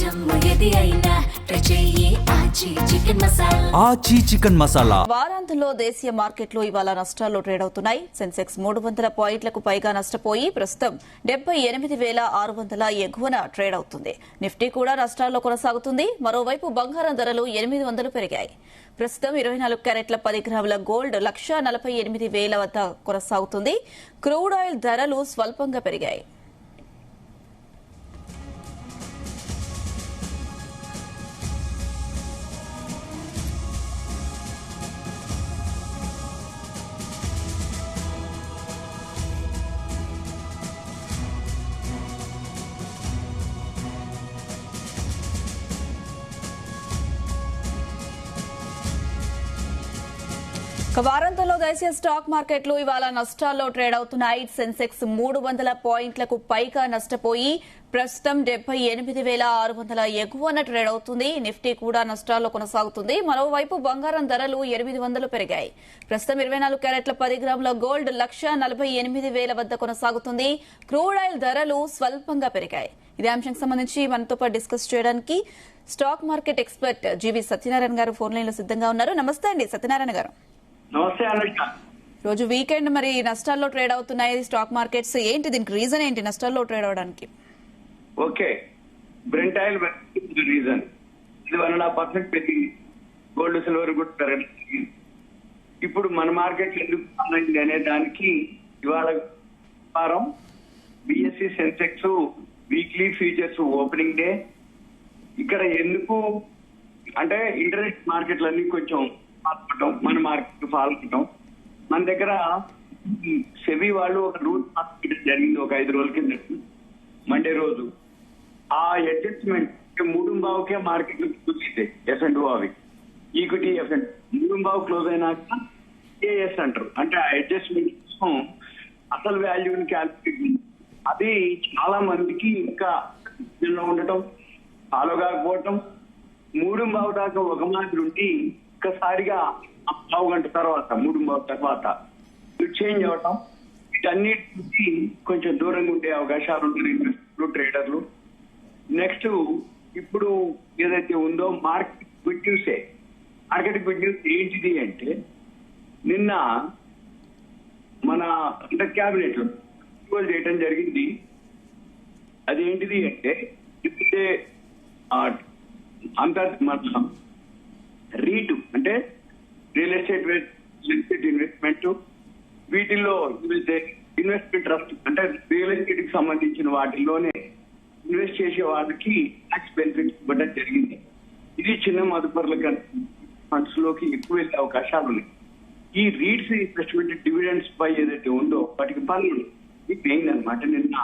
ఆచి చికెన్ మసాలా. వారాంతంలో దేశీయ మార్కెట్లు ఇవాళ నష్టాల్లో ట్రేడ్ అవుతున్నాయి. సెన్సెక్స్ 300 పాయింట్లకు పైగా నష్టపోయి ప్రస్తుతం 78,600 ఎగువన ట్రేడ్ అవుతుంది. నిఫ్టీ కూడా నష్టాల్లో కొనసాగుతుంది. మరోవైపు బంగారం ధరలు 800 పెరిగాయి. ప్రస్తుతం 24 క్యారెట్ల 10 గ్రాముల గోల్డ్ 1,48,000 వద్ద కొనసాగుతుంది. క్రూడ్ ఆయిల్ ధరలు స్వల్పంగా పెరిగాయి. వారాంతంలో దేశీయ స్టాక్ మార్కెట్లు ఇవాళ నష్టాల్లో ట్రేడ్ అవుతున్నాయి. సెన్సెక్స్ 300 పాయింట్లకు పైగా నష్టపోయి ప్రస్తుతం 78,600 ఎగువన ట్రేడ్ అవుతుంది. నిఫ్టీ కూడా నష్టాల్లో కొనసాగుతుంది. మరోవైపు బంగారం ధరలు 800 పెరిగాయి. ప్రస్తుతం 24 క్యారెట్ల 10 గ్రాముల గోల్డ్ 1,48,000 వద్ద కొనసాగుతుంది. క్రూడ్ ఆయిల్ ధరలు స్వల్పంగా పెరిగాయి. ఇదే అంశానికి సంబంధించి మనతో పాటు డిస్కస్ చేయడానికి స్టాక్ మార్కెట్ ఎక్స్పర్ట్ జీవి సత్యనారాయణ గారు ఫోన్ లైన్ లో సిద్ధంగా ఉన్నారు. నమస్తే అండి సత్యనారాయణ గారు. నమస్తే అనుష. రోజు వీకెండ్ మరి నష్టాల్లో ట్రేడ్ అవుతున్నాయి స్టాక్ మార్కెట్స్. ఏంటి దీనికి రీజన్ ఏంటి నష్టాల్లో ట్రేడ్ అవడానికి? ఓకే, బ్రెంట్ ఆయిల్ రీజన్ ఇది 1.5% పెరిగింది. గోల్డ్ సిల్వర్ కూడా పెరిగింది. ఇప్పుడు మన మార్కెట్ ఎందుకు అయింది అనే దానికి ఇవాళ వారం BSc Sensex weekly futures opening day. ఇక్కడ ఎందుకు అంటే ఇంటర్నెట్ మార్కెట్లన్నీ కొంచెం మన మార్కెట్ ఫాలో అవటం. మన దగ్గర సెబీ వాళ్ళు ఒక రూల్ మార్కెట్ జరిగింది ఒక 5 రోజుల కింద, మండే రోజు. ఆ అడ్జస్ట్మెంట్ 3:15కే మార్కెట్ క్లోజ్ అయితే ఎఫ్ఎండ్ఓ అవి ఈక్విటీ ఎఫ్ఎండ్ 3:15 క్లోజ్ అయినాక ఏఎస్ అంటారు. అంటే ఆ అడ్జస్ట్మెంట్ కోసం అసలు వాల్యూని క్యాల్కులేట్ అది చాలా మందికి ఇంకా ఉండటం ఫాలో కాకపోవటం 3:15 దాకా ఒక మాదిరి ఉండి ఒక్కసారిగా 1/2 గంట తర్వాత 3:15 తర్వాత చేంజ్ అవటం, వీటన్నిటికి కొంచెం దూరంగా ఉండే అవకాశాలు ఉంటారు ఇన్వెస్టర్లు ట్రేడర్లు. నెక్స్ట్ ఇప్పుడు ఏదైతే ఉందో మార్కెట్ గుడ్ న్యూసే. మార్కెట్ గుడ్ న్యూస్ ఏంటిది అంటే నిన్న మన అండర్ క్యాబినెట్ లో అప్రూవల్ చేయడం జరిగింది. అదేంటిది అంటే ఇప్పుడే మన రీటు అంటే రియల్ ఎస్టేట్ ఇన్వెస్ట్మెంట్ వీటిల్లో ఇన్వెస్ట్మెంట్ ట్రస్ట్ అంటే రియల్ ఎస్టేట్ కి సంబంధించిన వాటిల్లోనే ఇన్వెస్ట్ చేసే వాళ్ళకి ట్యాక్స్ బెనిఫిట్స్ ఇవ్వడం జరిగింది. ఇది చిన్న మదుపరుల ఫండ్స్ లోకి ఎక్కువ వెళ్ళే అవకాశాలు ఉన్నాయి. ఈ రీడ్స్ ఇన్వెస్ట్మెంట్ డివిడెండ్స్ పై ఏదైతే ఉందో వాటికి పన్నులు ఇది మెయిన్ అనమాట. నిన్న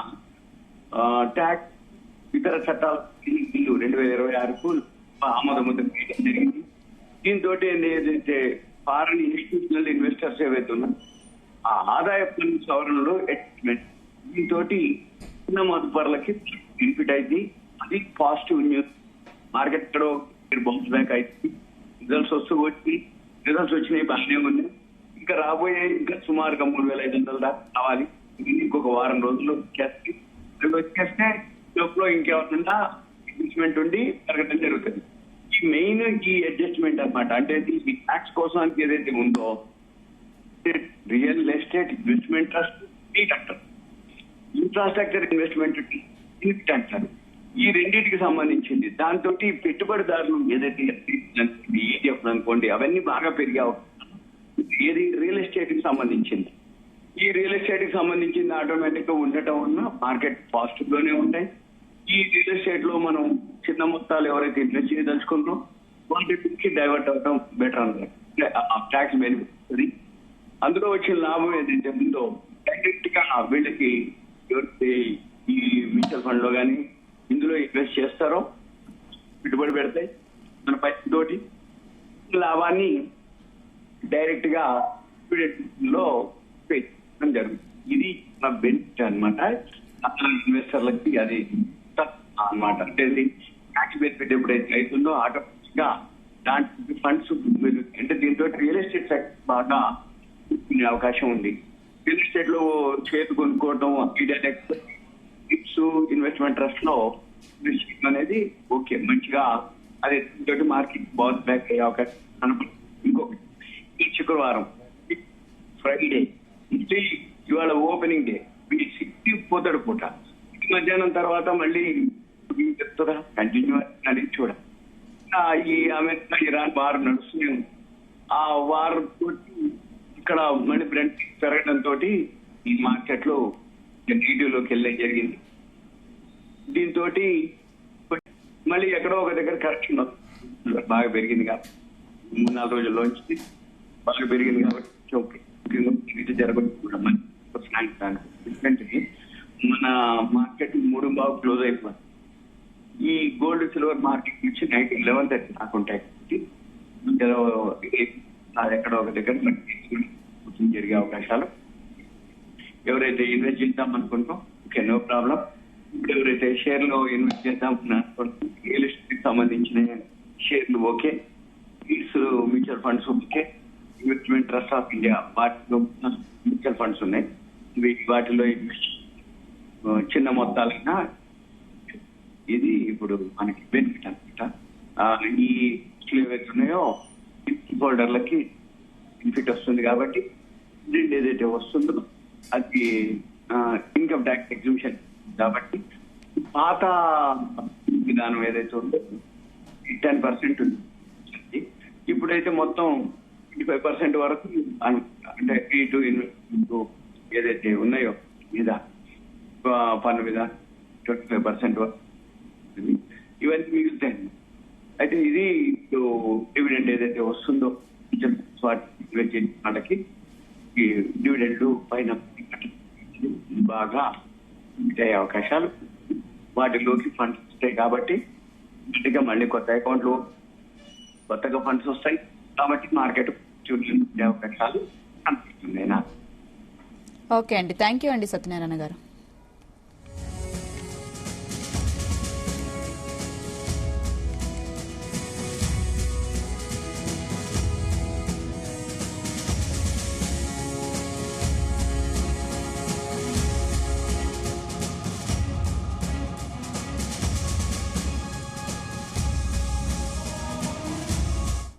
ట్యాక్స్ ఇతర చట్టాల బిల్లు 2026కు ఆమోదముద్ర చేయడం జరిగింది. దీంతో ఏదైతే ఫారెన్ ఇన్స్టిట్యూషనల్ ఇన్వెస్టర్స్ ఏవైతే ఉన్నారో ఆ ఆదాయ పన్ను సవరణలో అడ్జస్ట్మెంట్ దీంతో చిన్న మదుపరులకి బెనిఫిట్ అయింది. అది పాజిటివ్ న్యూస్. మార్కెట్ లో బౌన్స్ బ్యాక్ అయింది. రిజల్ట్స్ రిజల్ట్స్ వచ్చినాయి, బాగానే ఉంది. ఇంకా రాబోయే ఇంకా సుమారుగా 3,500 దాకా రావాలి. ఇంకొక వారం రోజుల్లో వచ్చేస్తే లోపల ఇంకేమన్నా అడ్జస్ట్మెంట్ ఉండి పెరగడం జరుగుతుంది. ఈ మెయిన్ ఈ అడ్జస్ట్మెంట్ అనమాట. అంటే ఈ ట్యాక్స్ కోసం ఏదైతే ఉందో రియల్ ఎస్టేట్ ఇన్వెస్ట్మెంట్ ట్రస్ట్ అంటారు, ఇన్ఫ్రాస్ట్రక్చర్ ఇన్వెస్ట్మెంట్ అంటారు. ఈ రెండింటికి సంబంధించింది. దాంతో పెట్టుబడిదారులు ఏదైతే ఈటీఎఫ్ అనుకోండి అవన్నీ బాగా పెరిగే ఏది రియల్ ఎస్టేట్ కి సంబంధించింది. ఈ రియల్ ఎస్టేట్ కి సంబంధించింది ఆటోమేటిక్ గా ఉండటం వల్ల మార్కెట్ పాజిటివ్ లోనే ఉంటాయి. ఈ రియల్ ఎస్టేట్ లో మనం చిన్న మొత్తాలు ఎవరైతే ఇన్వెస్ట్ చేయదలుచుకుంటారో వాటికి డైవర్ట్ అవడం బెటర్ అన్నమాట. ట్యాక్స్ బెనిఫిట్ అందులో వచ్చిన లాభం ఏదైతే ఉందో డైరెక్ట్ గా వీళ్ళకి ఎవరైతే ఈ మ్యూచువల్ ఫండ్ లో కానీ ఇందులో ఇన్వెస్ట్ చేస్తారో పెట్టుబడి పెడతాయి మన పైతోటి లాభాన్ని డైరెక్ట్ గా లో పే చేయడం జరుగుతుంది. ఇది మన బెనిఫిట్ అనమాట ఇన్వెస్టర్లకి. అది అనమాట. అంటే ట్యాక్స్ బెనిఫిట్ ఎప్పుడైతే అవుతుందో ఆటోమేటిక్ గా దాంట్లో ఫండ్స్ మీరు అంటే దీంతో రియల్ ఎస్టేట్ సెక్టర్ బాగా అవకాశం ఉంది. రియల్ ఎస్టేట్ లో షేర్ కొనుక్కోవడం ఇన్వెస్ట్మెంట్ ట్రస్ట్ లో అనేది ఓకే మంచిగా అదే తోటి మార్కెట్ బౌన్స్ బ్యాక్ అయ్యే అవకాశం కనపడుతుంది. ఇంకొకటి ఈ శుక్రవారం ఫ్రైడే ఇది ఇవాళ ఓపెనింగ్ డే సిక్స్టీ పోతాడు పూట మధ్యాహ్నం తర్వాత మళ్ళీ చెప్తుందా కంటిన్యూ అని చూడ ఈ అమెరికా ఇరాన్ వార్ నడుస్తూనే ఉంది. ఆ వార్ తోటి ఇక్కడ మళ్ళీ బ్రెంట్ పెరగడంతో ఈ మార్కెట్ లో నెగిటివ్లోకి వెళ్ళడం జరిగింది. దీంతో మళ్ళీ ఎక్కడో ఒక దగ్గర కరెక్షన్ బాగా పెరిగింది కాబట్టి 3-4 రోజుల్లోంచి బాగా పెరిగింది కాబట్టి ఓకే ఇది జరగదు కూడా ఎందుకంటే మన మార్కెట్ 3 బాగా క్లోజ్ అయిపోయింది. ఈ గోల్డ్ సిల్వర్ మార్కెట్ నుంచి నైట్ 11:30 దాకా ఉంటాయి అది ఎక్కడో ఒక దగ్గర జరిగే అవకాశాలు. ఎవరైతే ఇన్వెస్ట్ చేద్దాం అనుకుంటాం ఓకే నో ప్రాబ్లం. ఇప్పుడు ఎవరైతే షేర్ లో ఇన్వెస్ట్ చేద్దాం రియల్ ఎస్టేట్ సంబంధించిన షేర్లు okay, mutual funds okay, investment trust of India వాటిలో మ్యూచువల్ ఫండ్స్ ఉన్నాయి. వాటిలో ఇన్వెస్ట్ చిన్న మొత్తాలైనా ఇది ఇప్పుడు మనకి బెనిఫిట్ అనమాట. ఈ ఏవైతే ఉన్నాయో హోల్డర్లకి బెనిఫిట్ వస్తుంది కాబట్టి ఏదైతే వస్తుందో అది ఇన్కమ్ ట్యాక్స్ ఎగ్జిబిషన్ కాబట్టి పాత విధానం ఏదైతే ఉందో 10% ఉంది. ఇప్పుడైతే మొత్తం 25% వరకు అంటే ఇటు ఇన్వెస్ట్మెంట్ ఏదైతే ఉన్నాయో మీద పన్ను మీద 25% వరకు ఇవన్నీ మిగులుతాయి. అయితే ఇది డివిడెండ్ ఏదైతే వస్తుందో వాళ్ళకి ఈ డివిడెండ్ పైన బాగా అయ్యే అవకాశాలు వాటిలోకి ఫండ్స్ వస్తాయి కాబట్టి గట్టిగా మళ్ళీ కొత్త అకౌంట్లు కొత్తగా ఫండ్స్ వస్తాయి కాబట్టి మార్కెట్ చూడే అవకాశాలు కనిపిస్తున్నాయి నాకు. ఓకే అండి, థ్యాంక్ యూ అండి సత్యనారాయణ గారు.